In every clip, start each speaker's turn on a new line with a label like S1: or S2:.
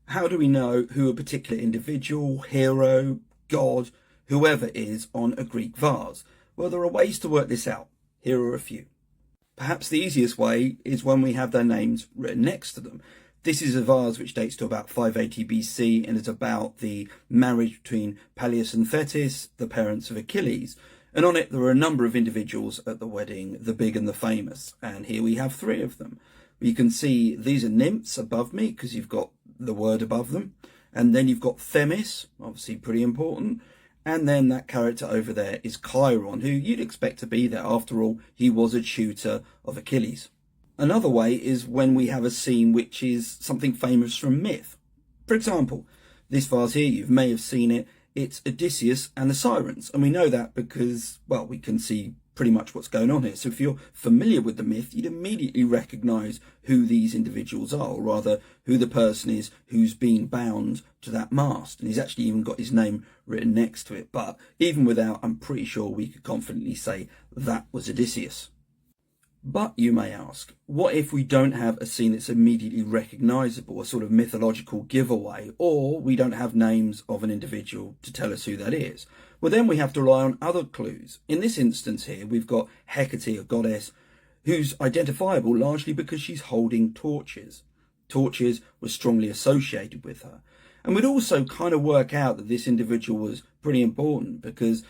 S1: How do we know who a particular individual, hero, god, whoever is on a Greek vase? Well, there are ways to work this out. Here are a few. Perhaps the easiest way is when we have their names written next to them. This is a vase which dates to about 580 BC and is about the marriage between Peleus and Thetis, the parents of Achilles. And on it there are a number of individuals at the wedding, the big and the famous. And here we have three of them. You can see these are nymphs above me because you've got the word above them. And then you've got Themis, obviously pretty important. And then that character over there is Chiron, who you'd expect to be there. After all, he was a tutor of Achilles. Another way is when we have a scene which is something famous from myth. For example, this vase here, you may have seen it, it's Odysseus and the Sirens. And we know that because, well, we can see pretty much what's going on here. So if you're familiar with the myth, you'd immediately recognise who these individuals are, or rather who the person is who's been bound to that mast. And he's actually even got his name written next to it. But even without, I'm pretty sure we could confidently say that was Odysseus. But you may ask, what if we don't have a scene that's immediately recognisable, a sort of mythological giveaway, or we don't have names of an individual to tell us who that is? Well, then we have to rely on other clues. In this instance here, we've got Hecate, a goddess, who's identifiable largely because she's holding torches. Torches were strongly associated with her. And we'd also kind of work out that this individual was pretty important because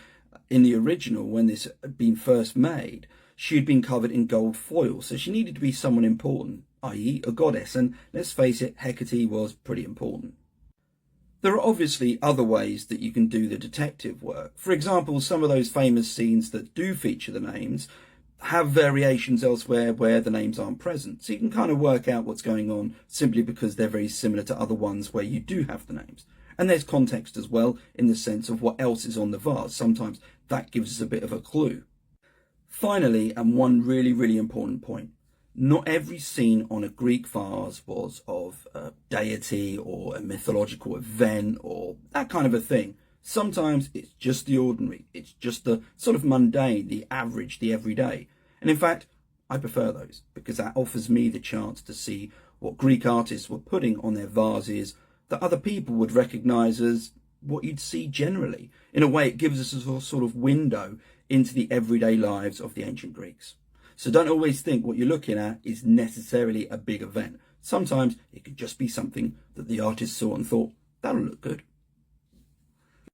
S1: in the original, when this had been first made, she had been covered in gold foil, so she needed to be someone important, i.e. a goddess, and let's face it, Hecate was pretty important. There are obviously other ways that you can do the detective work. For example, some of those famous scenes that do feature the names have variations elsewhere where the names aren't present, so you can kind of work out what's going on simply because they're very similar to other ones where you do have the names. And there's context as well in the sense of what else is on the vase. Sometimes that gives us a bit of a clue. Finally, and one really important point, not every scene on a Greek vase was of a deity or a mythological event or that kind of a thing. Sometimes it's just the ordinary, it's just the sort of mundane, the average, the everyday. And in fact, I prefer those because that offers me the chance to see what Greek artists were putting on their vases that other people would recognise as what you'd see generally. In a way, it gives us a sort of window into the everyday lives of the ancient Greeks. So don't always think what you're looking at is necessarily a big event. Sometimes it could just be something that the artist saw and thought, that'll look good.